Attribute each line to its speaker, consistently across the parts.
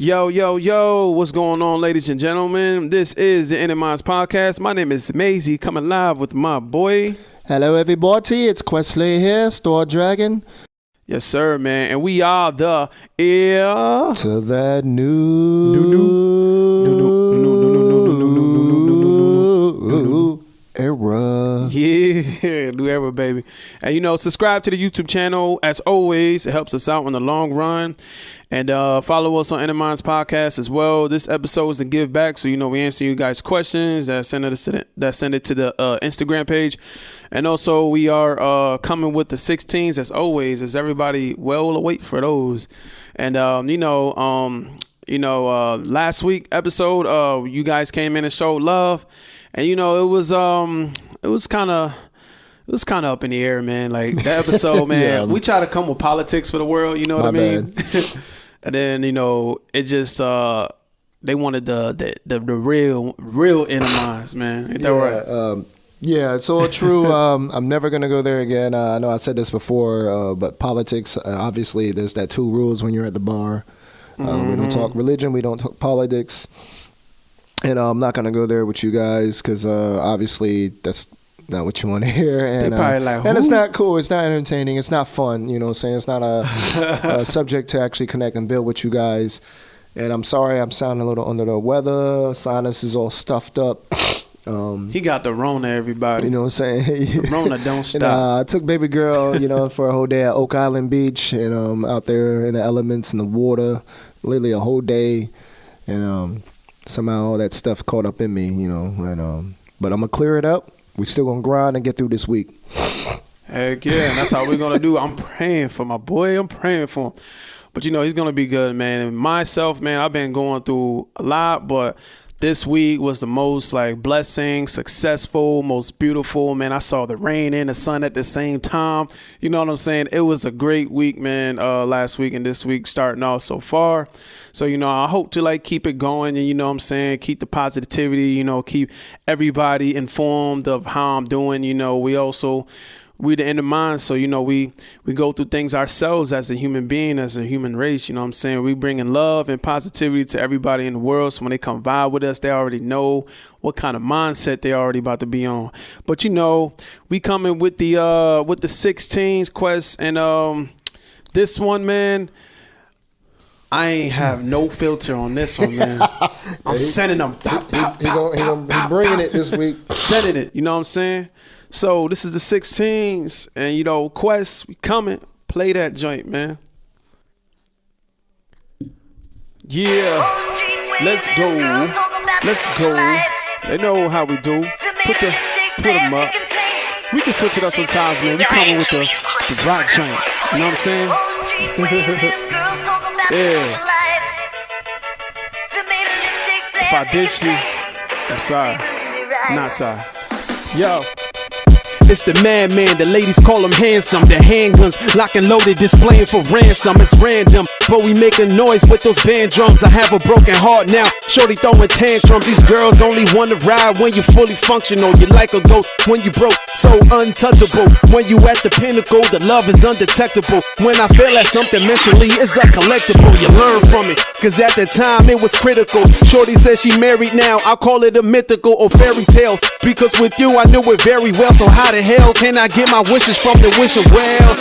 Speaker 1: Yo, yo, yo, what's going on, ladies and gentlemen? This is the Inner Minds Podcast. My name is Maisie, coming live with my boy.
Speaker 2: Hello, everybody. It's Questley here, Store Dragon.
Speaker 1: Yes, sir, man. And we are the ear
Speaker 2: to that new era.
Speaker 1: Yeah, new era, baby. And, subscribe to the YouTube channel. As always, it helps us out in the long run. And follow us on Inner Minds Podcast as well. This episode is a give back. So, we answer you guys' questions that send it to the Instagram page. And also, we are coming with the 16s as always. As everybody well await for those. And, last week episode, you guys came in and showed love. And, it was kind of up in the air, man. Like that episode, man, we try to come with politics for the world. You know what I mean? And then, it just, they wanted the real Inner Minds, man. Ain't that right?
Speaker 2: Yeah, it's all true. I'm never going to go there again. I know I said this before, but politics, obviously, there's that 2 rules when you're at the bar. We don't talk religion. We don't talk politics. And I'm not going to go there with you guys because obviously that's not what you want to hear. And,
Speaker 1: they probably like,
Speaker 2: and it's not cool. It's not entertaining. It's not fun. You know what I'm saying? It's not a subject to actually connect and build with you guys. And I'm sorry I'm sounding a little under the weather. Sinus is all stuffed up.
Speaker 1: He got the Rona, everybody.
Speaker 2: You know what I'm saying?
Speaker 1: The Rona don't stop.
Speaker 2: And, I took baby girl, for a whole day at Oak Island Beach and out there in the elements in the water, literally a whole day. And somehow all that stuff caught up in me, and but I'm gonna clear it up. We still gonna grind and get through this week.
Speaker 1: Heck yeah, and that's how we're gonna do. I'm praying for my boy. I'm praying for him. But he's gonna be good, man. And myself, man, I've been going through a lot, but this week was the most blessing, successful, most beautiful. Man, I saw the rain and the sun at the same time. You know what I'm saying? It was a great week, man. Last week and this week starting off so far. So, I hope to keep it going and, keep the positivity, keep everybody informed of how I'm doing. We the Inner Mind, so we go through things ourselves as a human being, as a human race. We bringing love and positivity to everybody in the world. So when they come vibe with us, they already know what kind of mindset they already about to be on. But we coming with the 16s quest, and this one, man, I ain't have no filter on this one, man. I'm sending them.
Speaker 2: He's bringing it this week.
Speaker 1: Sending it. You know what I'm saying? So this is the 16s, and Quest, we coming. Play that joint, man. Yeah, let's go. Let's go. They know how we do. Put them up. We can switch it up sometimes, man. We coming with the rock joint. You know what I'm saying? Yeah. If I dish you, I'm sorry. Not sorry. Yo. It's the madman, the ladies call him handsome. The handguns lock and loaded, displaying for ransom. It's random, but we making noise with those band drums. I have a broken heart now, shorty throwing tantrums. These girls only want to ride when you're fully functional. You like a ghost when you broke, so untouchable. When you at the pinnacle, the love is undetectable. When I feel like something mentally is a collectible, you learn from it, cause at the time it was critical. Shorty says she married now, I'll call it a mythical or fairy tale, because with you I knew it very well. So how the hell can I get my wishes from the wishing well?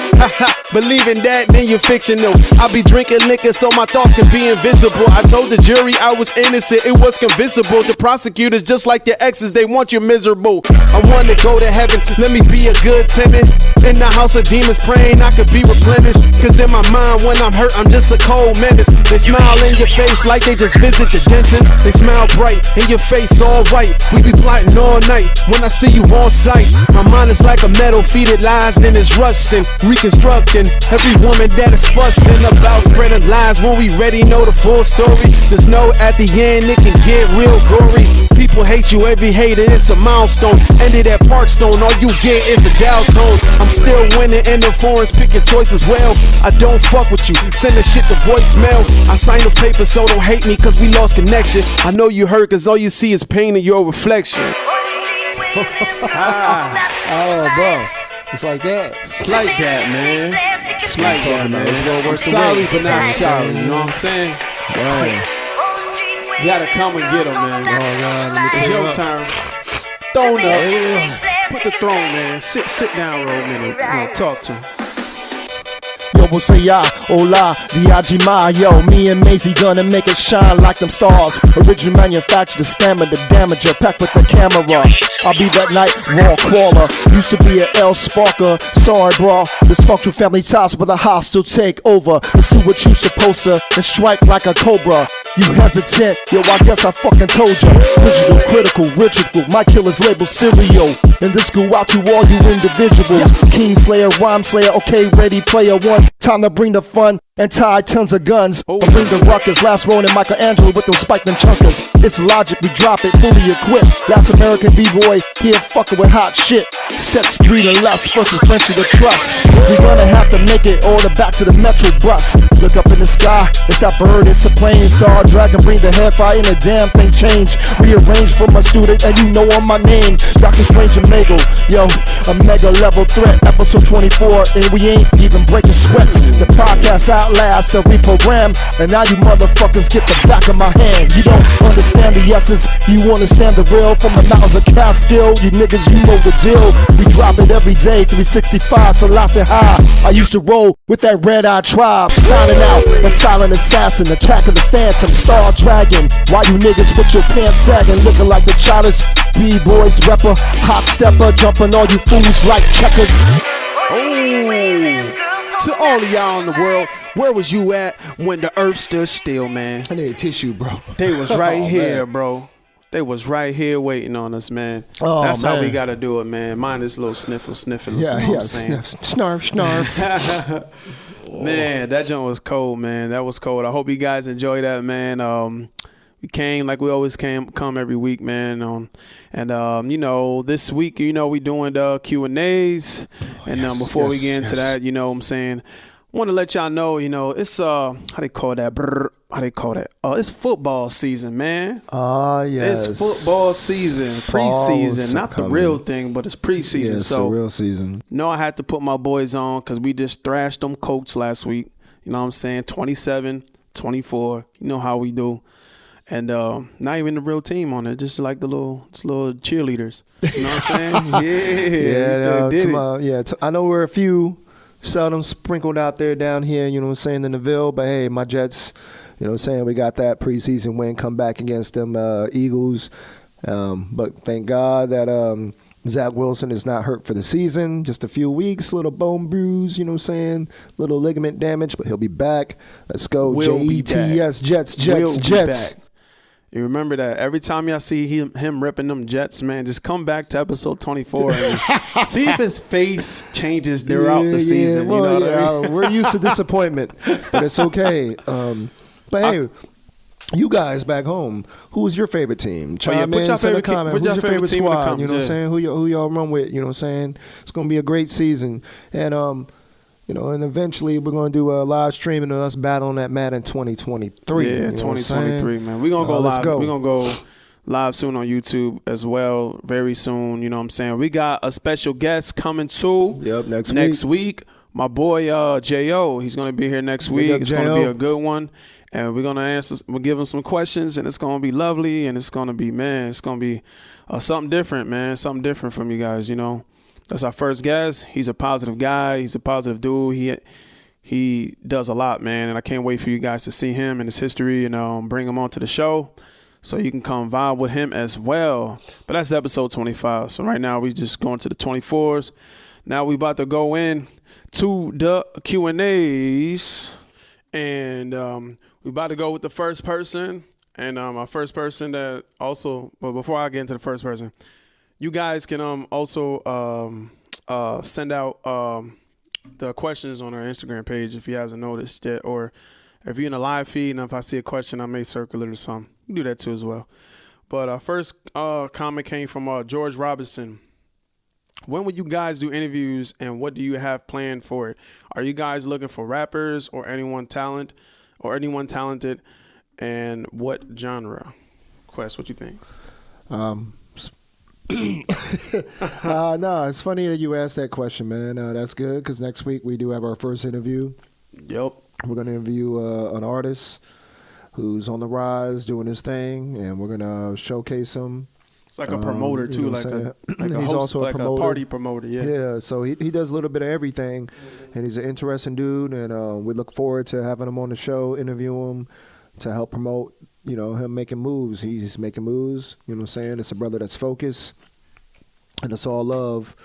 Speaker 1: Believing that, then you're fictional. I be drinking liquor so my thoughts can be invisible. I told the jury I was innocent, it was convincible. The prosecutors, just like your exes, they want you miserable. I want to go to heaven, let me be a good tenant. In the house of demons praying I could be replenished. Cause in my mind when I'm hurt I'm just a cold menace. They smile in your face like they just visit the dentist. They smile bright in your face all white. We be plotting all night when I see you on sight. My mind is like a metal feed, it lies then it's rusting. Reconstructing every woman that is fussing about spreading lies. When we ready know the full story, just know at the end it can get real gory. People hate you, every hater it's a milestone. Ended at Parkstone, all you get is a Dow tone. I'm still winning and the foreign's picking choice as well. I don't fuck with you, send the shit to voicemail. I signed those papers so don't hate me cause we lost connection. I know you hurt cause all you see is pain in your reflection.
Speaker 2: Oh, bro. It's like that.
Speaker 1: It's like that, man. It's like that, man. I'm sorry, but not sorry. You know what I'm saying? Gotta come and get him, man. It's your turn. Throne up. Put the throne, man. Sit down, roll minute. Talk to him.
Speaker 3: Yo, we'll say ya, hola, diajima, yo. Me and Maisie gonna make it shine like them stars. Original manufactured, the stamina, the damager, packed with the camera. I'll be that night raw crawler. Used to be an L sparker. Sorry, bro. Dysfunctional family ties with a hostile takeover. Let's see what you supposed to and strike like a cobra. You hesitant, yo, I guess I fucking told ya. Digital, critical, ritual, my killer's label serial. And this go out to all you individuals. King Slayer, Rhyme Slayer, okay, ready player one. Time to bring the fun and tie tons of guns. Or bring the ruckus, last round and Michelangelo with them spiked and chunkers. It's logic, we drop it, fully equipped. Last American B-boy, here fucking with hot shit. Sex, greed, and lust versus friendship to trust. We gonna have to make it all the back to the Metro bus. Look up in the sky, it's that bird, it's a plane. Star Dragon, bring the head fire and the damn thing change. Rearranged for my student, and you know on my name. Dr. Strange and Mago, yo, a mega level threat. Episode 24, and we ain't even breaking sweats. The podcast outlast a reprogram, and now you motherfuckers get the back of my hand. You don't understand the essence, you understand the real. From the mountains of Catskill, you niggas, you know the deal. We drop it every day, 365, so lots of high. I used to roll with that red eye tribe. Signing out, the silent assassin, attack of the phantom, Star Dragon. Why you niggas with your pants sagging, looking like the childish B-boys rapper, hot stepper, jumping all you fools like checkers.
Speaker 1: To all of y'all in the world, where was you at when the earth stood still, man?
Speaker 2: I need a tissue, bro.
Speaker 1: They was right here,
Speaker 2: man.
Speaker 1: bro. They was right here waiting on us, man. That's how we gotta do it, man. Mind this little sniffle.
Speaker 2: Yeah, sniff, snarf.
Speaker 1: Man, that joint was cold, man. That was cold. I hope you guys enjoy that, man. We came like we always come every week, man. You know, this week, you know, we doing the Q&As. Before we get into that, you know what I'm saying, I want to let y'all know, you know, it's how they call that? It's football season, man.
Speaker 2: Yes.
Speaker 1: It's football season, preseason, not the real thing, but it's preseason.
Speaker 2: Yeah, it's the real season.
Speaker 1: No, I had to put my boys on because we just thrashed them Colts last week. You know what I'm saying? 27-24. You know how we do. And not even the real team on it, just like the little cheerleaders. You know what I'm saying?
Speaker 2: I know we're a few seldom sprinkled out there down here, you know what I'm saying, in the Ville. But hey, my Jets, you know what I'm saying, we got that preseason win, come back against them Eagles. But thank God that Zach Wilson is not hurt for the season. Just a few weeks, little bone bruise, you know what I'm saying, little ligament damage, but he'll be back. Let's go, Jets, Jets.
Speaker 1: You remember that every time y'all see him ripping them Jets, man, just come back to episode 24 and see if his face changes throughout the season.
Speaker 2: Well,
Speaker 1: you know what I mean?
Speaker 2: We're used to disappointment, but it's okay. But hey, you guys back home, who's your favorite team? Chime in, send a comment. Who's your favorite squad? You know what I'm saying? Who y'all run with? You know what I'm saying? It's gonna be a great season, and you know, and eventually we're going to do a live streaming of us battling that Madden 2023.
Speaker 1: Yeah, 2023, man. We're going to go live. We're going to go live soon on YouTube as well, very soon. You know what I'm saying? We got a special guest coming too.
Speaker 2: Yep,
Speaker 1: next week. My boy J.O., he's going to be here next week. It's going to be a good one. And we're going to we'll give him some questions, and it's going to be lovely, and it's going to be, man, it's going to be something different, man, something different from you guys, you know. That's our first guest. He's a positive guy. He's a positive dude. He does a lot, man, and I can't wait for you guys to see him and his history and bring him onto the show so you can come vibe with him as well. But that's episode 25. So right now we just going to the 24s. Now we about to go in to the Q&As, and we about to go with the first person. And our first person that also, but before I get into the first person, you guys can also send out the questions on our Instagram page if you hasn't noticed yet, or if you're in a live feed and if I see a question, I may circle it or something. You can do that too as well. But our first comment came from George Robinson. When would you guys do interviews, and what do you have planned for it? Are you guys looking for rappers or anyone talented, and what genre? Quest, what you think?
Speaker 2: No, it's funny that you asked that question, man. That's good because next week we do have our first interview.
Speaker 1: Yep.
Speaker 2: We're going to interview an artist. who's on the rise, doing his thing, and we're gonna showcase him.
Speaker 1: It's like a promoter too,
Speaker 2: like
Speaker 1: a
Speaker 2: he's
Speaker 1: host,
Speaker 2: also
Speaker 1: like a party promoter.
Speaker 2: Yeah. So he does a little bit of everything, and he's an interesting dude, and we look forward to having him on the show, interview him, to help promote, him making moves. He's making moves. You know what I'm saying? It's a brother that's focused, and it's all love.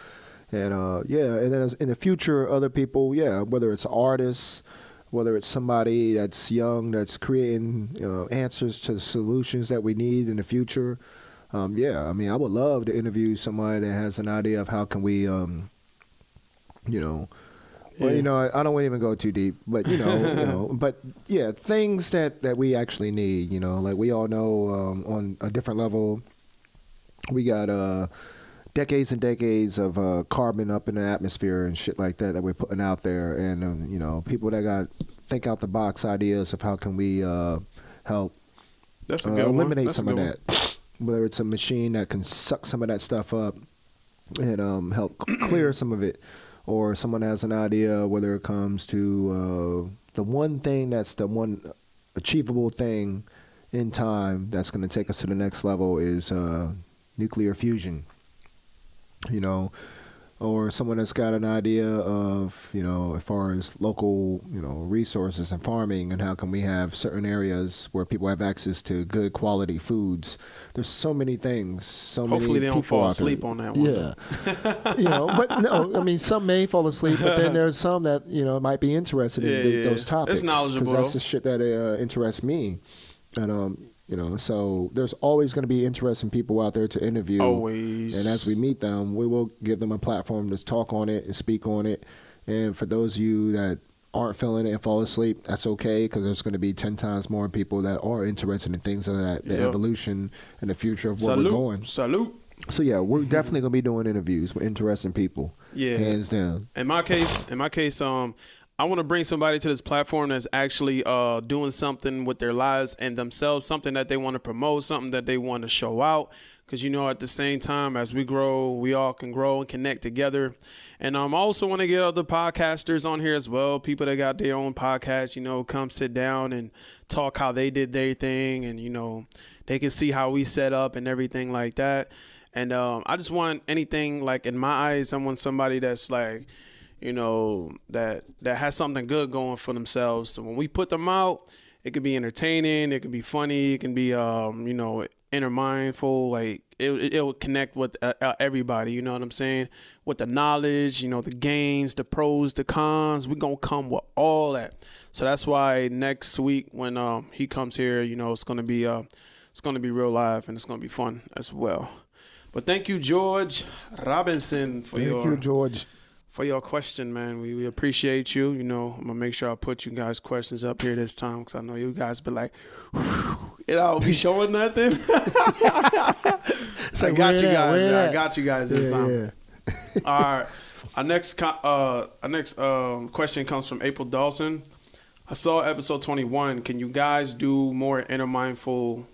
Speaker 2: And and then in the future, other people, whether it's artists, whether it's somebody that's young that's creating answers to the solutions that we need in the future. I mean, I would love to interview somebody that has an idea of how can we, I don't want to even go too deep, but things that we actually need. Like we all know, on a different level, we got decades and decades of carbon up in the atmosphere and shit like that we're putting out there, and people that got think out the box ideas of how can we help eliminate some of that. Whether it's a machine that can suck some of that stuff up and help clear some of it, or someone has an idea, whether it comes to the one thing that's the one achievable thing in time that's going to take us to the next level is nuclear fusion, or someone that's got an idea of, as far as local, resources and farming, and how can we have certain areas where people have access to good quality foods. There's so many things,
Speaker 1: Hopefully they don't fall asleep on that one.
Speaker 2: Yeah. But no, I mean, some may fall asleep, but then there's some that, might be interested in those topics.
Speaker 1: It's knowledgeable.
Speaker 2: Because that's the shit that interests me. And, so there's always going to be interesting people out there to interview.
Speaker 1: Always.
Speaker 2: And as we meet them, we will give them a platform to talk on it and speak on it. And for those of you that aren't feeling it and fall asleep, that's okay, because there's going to be 10 times more people that are interested in things of that, the evolution and the future of where we're going.
Speaker 1: Salute.
Speaker 2: So yeah, we're definitely going to be doing interviews with interesting people. Yeah. Hands down.
Speaker 1: In my case, I want to bring somebody to this platform that's actually doing something with their lives and themselves, something that they want to promote, something that they want to show out. Because, at the same time, as we grow, we all can grow and connect together. And I also want to get other podcasters on here as well, people that got their own podcast, come sit down and talk how they did their thing. And, they can see how we set up and everything like that. And I just want anything, like, in my eyes, I want somebody that's like, that has something good going for themselves. So when we put them out, it could be entertaining, it could be funny, it can be, inner mindful. Like it will connect with everybody. You know what I'm saying? With the knowledge, the gains, the pros, the cons. We're gonna come with all that. So that's why next week when he comes here, it's gonna be real live and it's gonna be fun as well. But thank you, George Robinson, for your question, man. We appreciate you. I'm gonna make sure I put you guys' questions up here this time, because I know you guys be like, I'll be showing nothing. So I got you guys this time. Yeah. All right. Our next question comes from April Dawson. I saw episode 21. Can you guys do more inner mindful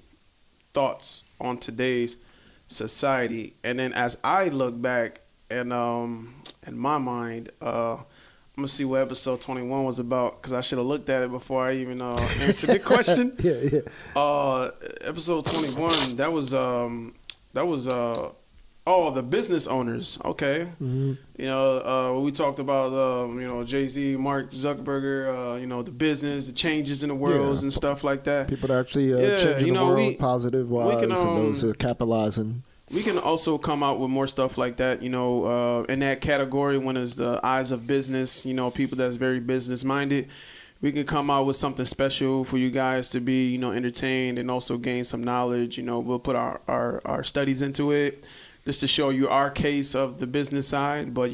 Speaker 1: thoughts on today's society? And then as I look back, and in my mind, I'm gonna see what episode 21 was about, because I should have looked at it before I even answered the question. Episode 21. That was the business owners. Okay. Mm-hmm. We talked about Jay-Z, Mark Zuckerberg. The business, the changes in the world and stuff like that.
Speaker 2: People that actually changing the world positive wise, and those who are capitalizing.
Speaker 1: We can also come out with more stuff like that, in that category when it's the eyes of business, people that's very business minded. We can come out with something special for you guys to be, entertained and also gain some knowledge. We'll put our studies into it just to show you our case of the business side. But,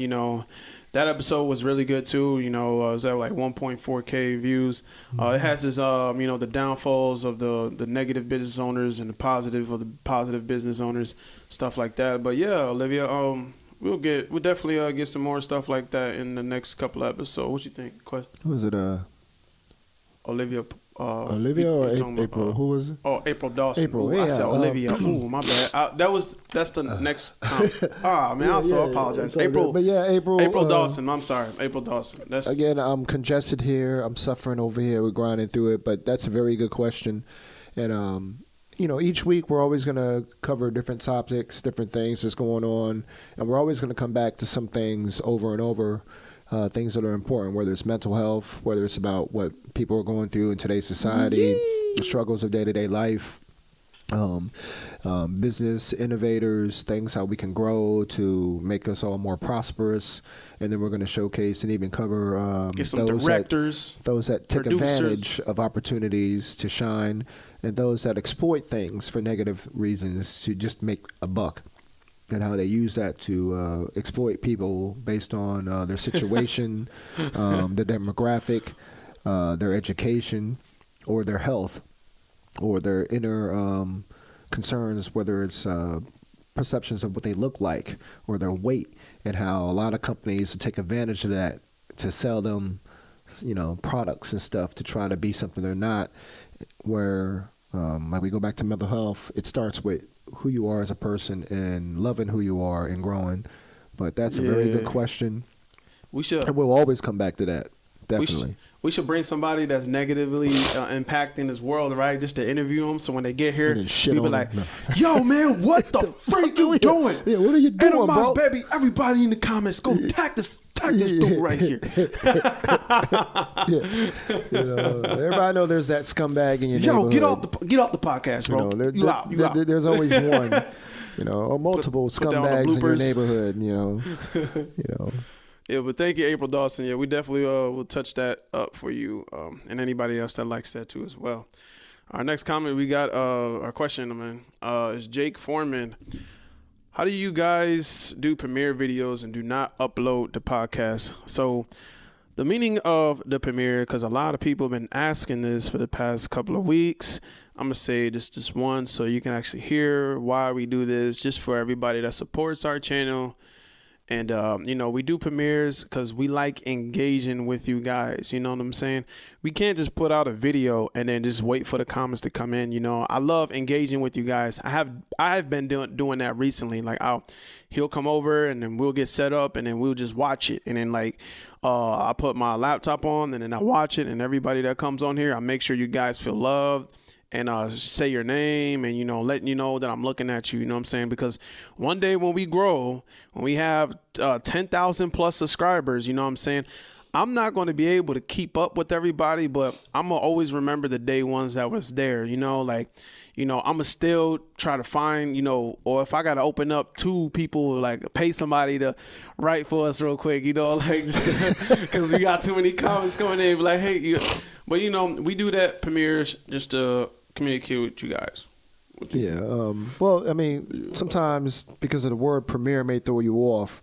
Speaker 1: that episode was really good too. It was at like 1.4K views. It has this, the downfalls of the negative business owners and the positive of the positive business owners, stuff like that. But yeah, Olivia, we'll definitely get some more stuff like that in the next couple of episodes. What you think? Question?
Speaker 2: Who is it?
Speaker 1: Olivia
Speaker 2: Olivia or April? Who was it?
Speaker 1: Oh, April Dawson.
Speaker 2: April,
Speaker 1: Ooh,
Speaker 2: yeah.
Speaker 1: I said Olivia. Ooh, my bad. That's the next comment. Man, I also apologize. April.
Speaker 2: But yeah, April
Speaker 1: Dawson. I'm sorry, April Dawson. That's
Speaker 2: again. I'm congested here. I'm suffering over here. We're grinding through it. But that's a very good question, and each week we're always going to cover different topics, different things that's going on, and we're always going to come back to some things over and over. Things that are important, whether it's mental health, whether it's about what people are going through in today's society, the struggles of day-to-day life, business innovators, things how we can grow to make us all more prosperous. And then we're going to showcase and even cover
Speaker 1: get some directors,
Speaker 2: those that take
Speaker 1: producers.
Speaker 2: advantage of opportunities to shine, and those that exploit things for negative reasons to just make a buck. And how they use that to exploit people based on their situation, the demographic, their education, or their health, or their inner concerns, whether it's perceptions of what they look like or their weight, and how a lot of companies take advantage of that to sell them, products and stuff to try to be something they're not. Where, like we go back to mental health, it starts with who you are as a person and loving who you are and growing. But that's a very good question.
Speaker 1: We should.
Speaker 2: And we'll always come back to that. Definitely.
Speaker 1: We should bring somebody that's negatively impacting this world, right? Just to interview them. So when they get here, we be like, yo, man, what the freak you doing?
Speaker 2: Yeah, what are you doing,
Speaker 1: Animals,
Speaker 2: bro?
Speaker 1: baby, everybody in the comments, go tag this dude right here.
Speaker 2: Everybody know there's that scumbag in your neighborhood.
Speaker 1: Get off the podcast, bro. You out.
Speaker 2: There's always one, or multiple scumbags in your neighborhood.
Speaker 1: Yeah, but thank you, April Dawson. Yeah, we definitely will touch that up for you, and anybody else that likes that too as well. Our next comment, we got our question, man, is Jake Foreman. How do you guys do premiere videos and do not upload the podcast? So the meaning of the premiere, because a lot of people have been asking this for the past couple of weeks. I'm going to say just once so you can actually hear why we do this, just for everybody that supports our channel. And, we do premieres because we like engaging with you guys. You know what I'm saying? We can't just put out a video and then just wait for the comments to come in. I love engaging with you guys. I've been doing that recently. Like he'll come over and then we'll get set up and then we'll just watch it. And then I put my laptop on and then I watch it. And everybody that comes on here, I make sure you guys feel loved. And say your name and, letting you know that I'm looking at you, you know what I'm saying? Because one day when we grow, when we have 10,000 plus subscribers, you know what I'm saying? I'm not going to be able to keep up with everybody, but I'm going to always remember the day ones that was there, I'm going to still try to find, or if I got to open up 2 people, like pay somebody to write for us real quick, because we got too many comments coming in, like, hey, but we do that premieres just to communicate with you guys.
Speaker 2: Well, I mean, sometimes because of the word premiere may throw you off.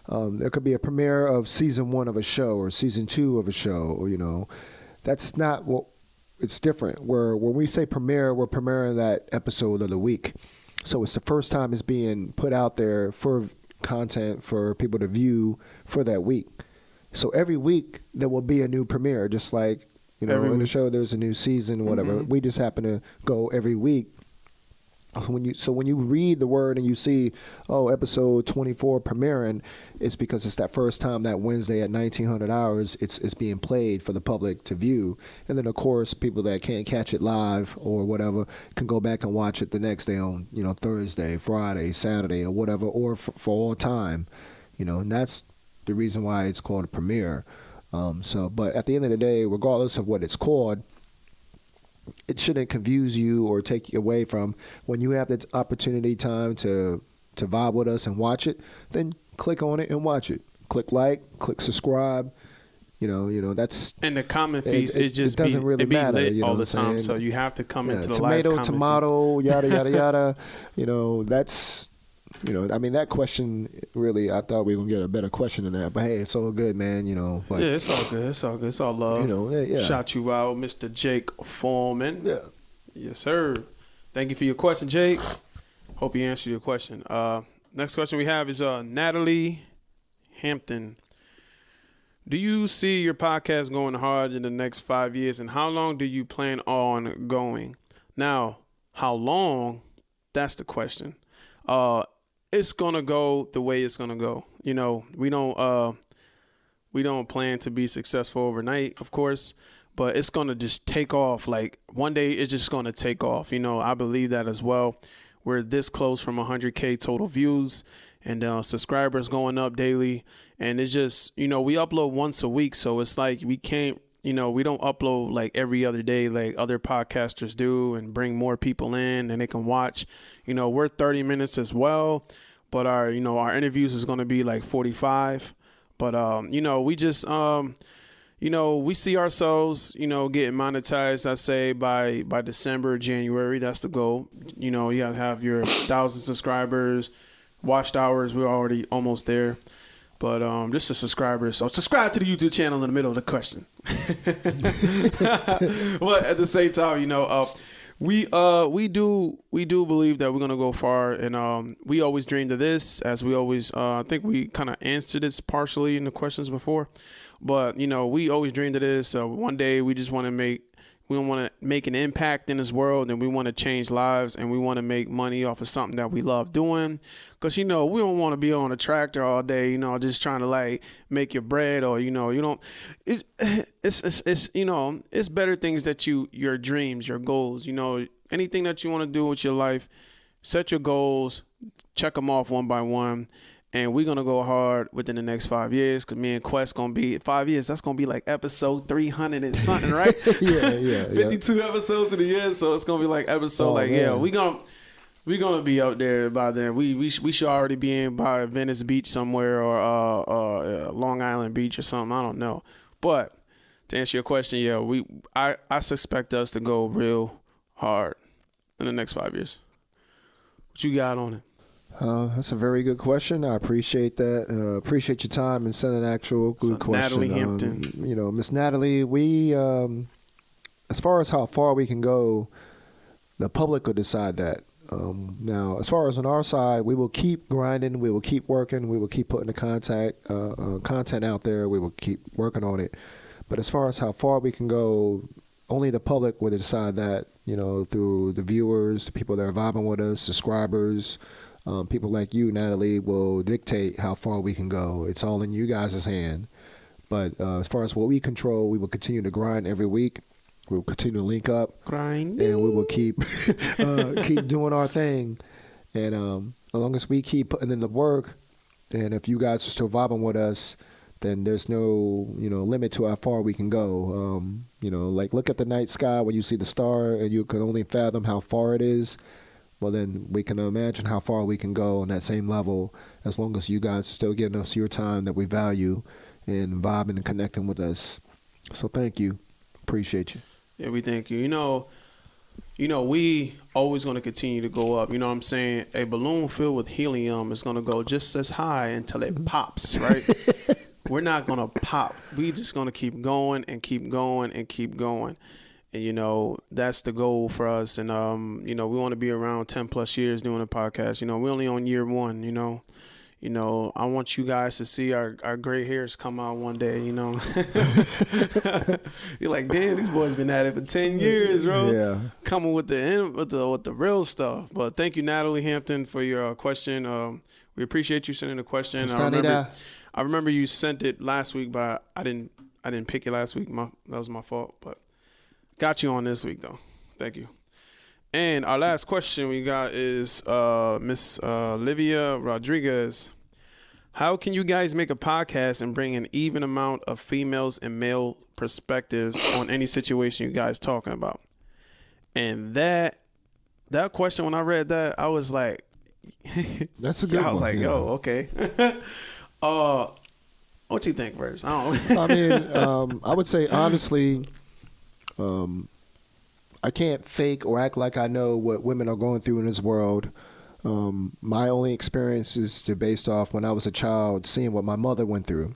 Speaker 2: There could be a premiere of season 1 of a show or season 2 of a show, or, that's not what it's different. Where when we say premiere, we're premiering that episode of the week. So it's the first time it's being put out there for content for people to view for that week. So every week there will be a new premiere, just like, in the show there's a new season, whatever. Mm-hmm. We just happen to go every week. When you read the word and you see, episode 24 premiering, it's because it's that first time that Wednesday at 1900 hours it's being played for the public to view. And then of course people that can't catch it live or whatever can go back and watch it the next day on Thursday, Friday, Saturday, or whatever, or for all time. And that's the reason why it's called a premiere. But at the end of the day, regardless of what it's called, it shouldn't confuse you or take you away from when you have the opportunity time to vibe with us and watch it, then click on it and watch it. Click like, click subscribe. That's,
Speaker 1: and the comment fees it
Speaker 2: doesn't really matter
Speaker 1: lit all the time. So you have to come into the live comment
Speaker 2: tomato, yada yada yada. That's. That question really, I thought we were going to get a better question than that. But, hey, it's all good, man, But,
Speaker 1: yeah, it's all good. It's all good. It's all love. Shout you out, Mr. Jake Foreman.
Speaker 2: Yeah.
Speaker 1: Yes, sir. Thank you for your question, Jake. Hope you answered your question. Next question we have is Natalie Hampton. Do you see your podcast going hard in the next 5 years, and how long do you plan on going? Now, how long? That's the question. It's gonna go the way it's gonna go. You know, we don't plan to be successful overnight, of course, but it's gonna just take off. Like one day, it's just gonna take off. You know, I believe that as well. We're this close from 100K total views and subscribers going up daily. And it's just, you know, we upload once a week. So it's like we can't, you know, we don't upload like every other day like other podcasters do and bring more people in and they can watch. You know, we're 30 minutes as well, but our interviews is going to be like 45. But, you know, we just, you know, we see ourselves, you know, getting monetized, I say, by December, January. That's the goal. You know, you have your 1,000 subscribers, watched hours. We're already almost there. But just the subscribers. So subscribe to the YouTube channel in the middle of the question. But at the same time, you know, we do believe that we're gonna go far, and we always dreamed of this. As we always, I think we kind of answered this partially in the questions before, but you know, we always dreamed of this. One day, we just want to make an impact in this world, and we want to change lives, and we want to make money off of something that we love doing. Cause you know, we don't want to be on a tractor all day, you know, just trying to like make your bread, or you know, you don't. It's you know, it's better things that your dreams, your goals, you know, anything that you want to do with your life. Set your goals, check them off one by one. And we're going to go hard within the next 5 years, because me and Quest going to be 5 years. That's going to be like episode 300 and something, right?
Speaker 2: yeah.
Speaker 1: 52 episodes in a year. So it's going to be like episode we're going to be out there by then. We should already be in by Venice Beach somewhere, or Long Island Beach or something. I don't know. But to answer your question, I suspect us to go real hard in the next 5 years. What you got on it?
Speaker 2: That's a very good question. I appreciate that. Appreciate your time and sending an actual good question.
Speaker 1: Natalie Hampton.
Speaker 2: You know, Miss Natalie, we, as far as how far we can go, the public will decide that. Now, as far as on our side, we will keep grinding. We will keep working. We will keep putting the content out there. We will keep working on it. But as far as how far we can go, only the public will decide that, you know, through the viewers, the people that are vibing with us, subscribers. People like you, Natalie, will dictate how far we can go. It's all in you guys' hand. But as far as what we control, we will continue to grind every week. We will continue to link up.
Speaker 1: Grind.
Speaker 2: And we will keep keep doing our thing. And as long as we keep putting in the work, and if you guys are still vibing with us, then there's no, you know, limit to how far we can go. You know, like look at the night sky when you see the star and you can only fathom how far it is. Well, then we can imagine how far we can go on that same level, as long as you guys are still giving us your time that we value and vibing and connecting with us. So thank you. Appreciate you.
Speaker 1: Yeah, we thank you. You know, we always going to continue to go up. You know what I'm saying? A balloon filled with helium is going to go just as high until it pops, right? We're not going to pop. We just going to keep going and keep going and keep going. And, you know, that's the goal for us. And, you know, we want to be around 10 plus years doing a podcast. You know, we're only on year one, you know. You know, I want you guys to see our gray hairs come out one day, you know. You're like, damn, these boys been at it for 10 years, bro.
Speaker 2: Yeah.
Speaker 1: Coming with the real stuff. But thank you, Natalie Hampton, for your question. We appreciate you sending the question. I remember you sent it last week, but I didn't pick it last week. That was my fault, but got you on this week, though. Thank you. And our last question we got is Miss Livia Rodriguez. How can you guys make a podcast and bring an even amount of females and male perspectives on any situation you guys talking about? And that question, when I read that, I was like,
Speaker 2: that's a good one.
Speaker 1: I was like, yo, okay. What you think first? I don't know.
Speaker 2: I mean, I would say honestly, I can't fake or act like I know what women are going through in this world. My only experience is based off when I was a child, seeing what my mother went through,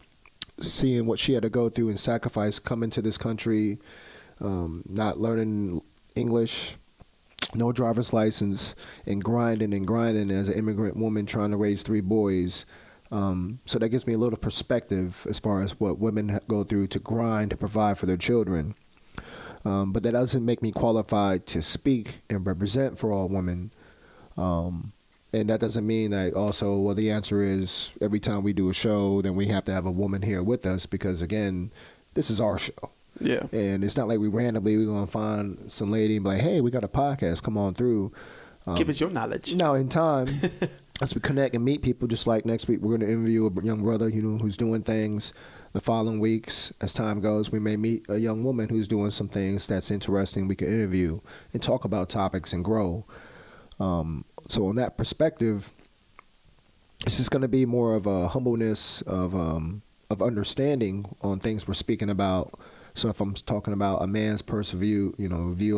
Speaker 2: seeing what she had to go through and sacrifice coming to this country, not learning English, no driver's license, and grinding as an immigrant woman trying to raise 3 boys. So that gives me a little perspective as far as what women go through to grind to provide for their children. But that doesn't make me qualified to speak and represent for all women. And that doesn't mean that also, well, the answer is every time we do a show, then we have to have a woman here with us because, again, this is our show.
Speaker 1: Yeah.
Speaker 2: And it's not like we're going to find some lady and be like, hey, we got a podcast, come on through.
Speaker 1: Give us your knowledge.
Speaker 2: Now, in time, as we connect and meet people, just like next week, we're going to interview a young brother, who's doing things. The following weeks, as time goes, we may meet a young woman who's doing some things that's interesting. We can interview and talk about topics and grow. So on that perspective, it's just going to be more of a humbleness of understanding on things we're speaking about. So if I'm talking about a man's view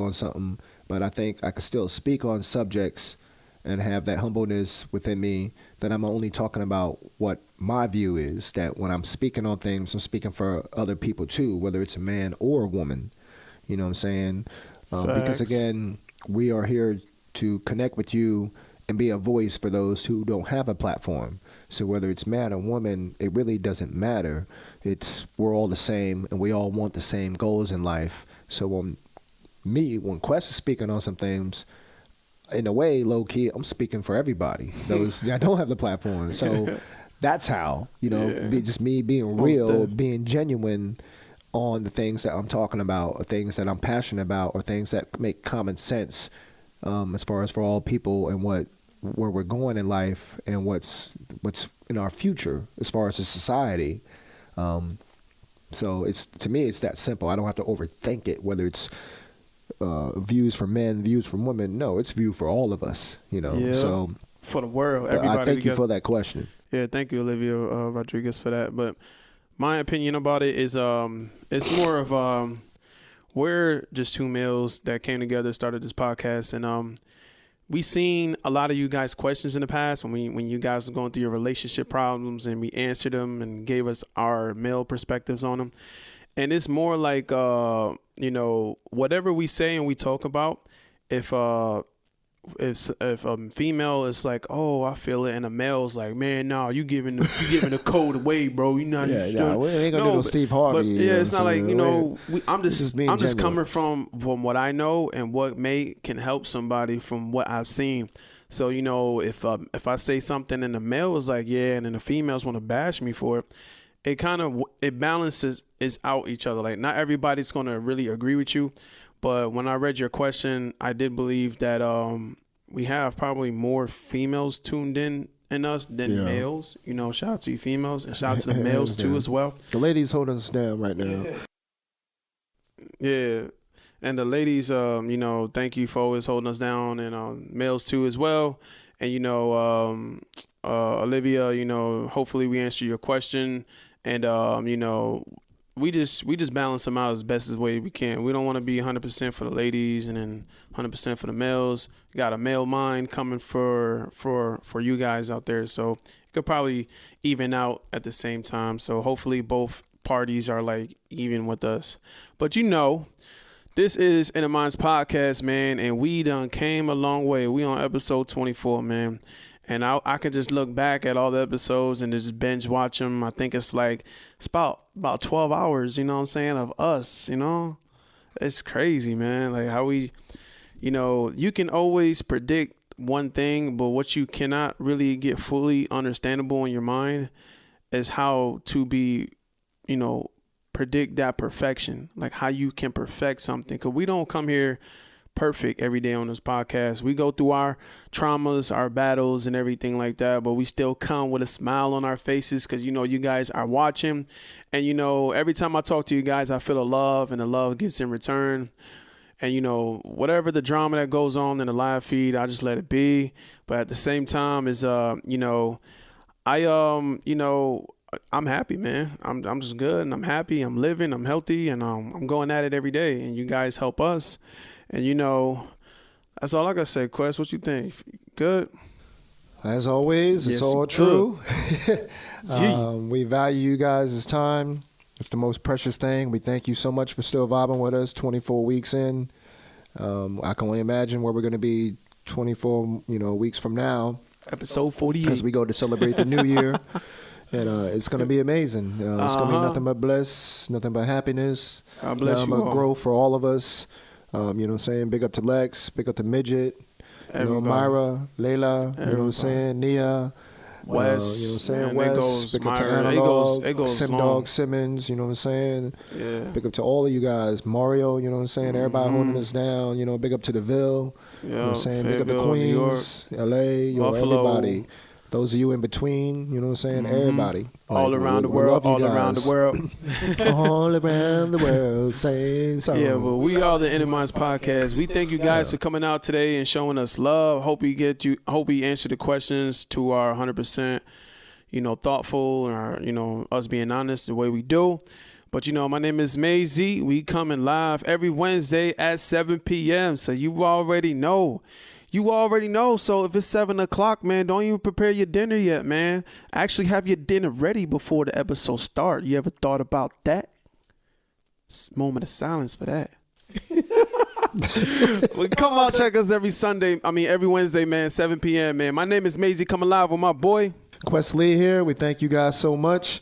Speaker 2: on something, but I think I can still speak on subjects and have that humbleness within me that I'm only talking about what my view is, that when I'm speaking on things, I'm speaking for other people too, whether it's a man or a woman. You know what I'm saying? Because again, we are here to connect with you and be a voice for those who don't have a platform. So whether it's man or woman, it really doesn't matter. We're all the same and we all want the same goals in life. So when Quest is speaking on some things, in a way, low key, I'm speaking for everybody. Those that don't have the platform. So that's how, just me being real, being genuine on the things that I'm talking about, or things that I'm passionate about, or things that make common sense. As far as for all people and where we're going in life and what's in our future as far as a society. So to me, it's that simple. I don't have to overthink it, whether it's views from men, views from women. No, it's view for all of us,
Speaker 1: Yeah,
Speaker 2: so
Speaker 1: for the world, everybody.
Speaker 2: I thank you for that question.
Speaker 1: Yeah, thank you, Olivia Rodriguez, for that. But my opinion about it is it's more of we're just two males that came together, started this podcast, and we seen a lot of you guys' questions in the past when you guys were going through your relationship problems, and we answered them and gave us our male perspectives on them. And it's more like whatever we say and we talk about, if a female is like, oh, I feel it, and a male's like, man, no, you giving the code away, bro. You not
Speaker 2: we ain't gonna do no Steve Harvey.
Speaker 1: But yeah, it's not like I'm just coming from what I know and what can help somebody from what I've seen. So if I say something and the male is like, yeah, and then the females want to bash me for it, it balances out each other. Like not everybody's gonna really agree with you. But when I read your question, I did believe that we have probably more females tuned in us than males. Shout out to you females and shout out to the males too as well.
Speaker 2: The ladies holding us down right now.
Speaker 1: Yeah. And the ladies, thank you for always holding us down, and males too as well. And Olivia, hopefully we answer your question, and we just balance them out as best as way we can. We don't want to be 100% for the ladies and then 100% for the males. We got a male mind coming for you guys out there, so it could probably even out at the same time. So hopefully both parties are like even with us. But this is In the Minds Podcast, man, and we done came a long way. We on episode 24, man. And I could just look back at all the episodes and just binge watch them. I think it's about 12 hours, of us, It's crazy, man. Like how we, you can always predict one thing, but what you cannot really get fully understandable in your mind is how to be, predict that perfection, like how you can perfect something. Because we don't come here perfect every day on this podcast. We go through our traumas, our battles, and everything like that, but we still come with a smile on our faces because you guys are watching, and every time I talk to you guys, I feel a love, and the love gets in return. And whatever the drama that goes on in the live feed, I just let it be. But at the same time, is I'm happy, man. I'm just good, and I'm happy. I'm living. I'm healthy, and I'm going at it every day. And you guys help us. And that's all I gotta say. Quest, what you think? Good?
Speaker 2: As always, it's all true. We value you guys' time. It's the most precious thing. We thank you so much for still vibing with us 24 weeks in. I can only imagine where we're going to be 24 weeks from now.
Speaker 1: Episode 48.
Speaker 2: as we go to celebrate the new year. And it's going to be amazing. It's going to be nothing but bliss, nothing but happiness.
Speaker 1: God bless
Speaker 2: nothing
Speaker 1: you
Speaker 2: but
Speaker 1: all.
Speaker 2: growth for all of us. You know what I'm saying? Big up to Lex, big up to Midget,
Speaker 1: Everybody.
Speaker 2: Myra, Layla, you know what I'm
Speaker 1: Everybody.
Speaker 2: saying? Nia.
Speaker 1: Wes,
Speaker 2: you know what I'm saying?
Speaker 1: man,
Speaker 2: Wes,
Speaker 1: it goes,
Speaker 2: big up to
Speaker 1: Myra,
Speaker 2: Analog,
Speaker 1: it goes
Speaker 2: Sim
Speaker 1: long.
Speaker 2: Dog Simmons, you know what I'm saying?
Speaker 1: Yeah.
Speaker 2: Big up to all of you guys. Mario, you know what I'm saying? Everybody holding us down, you know, big up to the Ville. You know what I'm saying? Big up to
Speaker 1: Fayetteville, New York,
Speaker 2: Queens, LA,
Speaker 1: Buffalo.
Speaker 2: everybody. Those of you in between, you know what I'm saying? Everybody.
Speaker 1: all
Speaker 2: Like,
Speaker 1: around the
Speaker 2: we
Speaker 1: world,
Speaker 2: love you
Speaker 1: all around
Speaker 2: guys.
Speaker 1: the world.
Speaker 2: All around the world, saying something.
Speaker 1: Yeah, well, we are the Inner Minds Podcast. We thank you guys for coming out today and showing us love. Hope we answer the questions to our 100%, thoughtful, or us being honest the way we do. But my name is Maisie. We coming live every Wednesday at 7 p.m. So you already know. So if it's 7 o'clock, man, don't even prepare your dinner yet, man. Actually have your dinner ready before the episode start. You ever thought about that? Moment of silence for that. Well, come out, check us every Wednesday, man, 7 p.m., man. My name is Maisie, coming live with my boy.
Speaker 2: Quest Lee here. We thank you guys so much.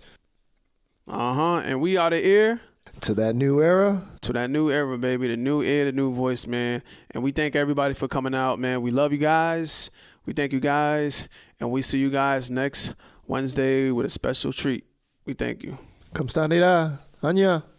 Speaker 1: And we are the ear.
Speaker 2: To that new era.
Speaker 1: To that new era, baby. The new ear, the new voice, man. And we thank everybody for coming out, man. We love you guys. We thank you guys. And we see you guys next Wednesday with a special treat. We thank you.
Speaker 2: 감사합니다. 안녕.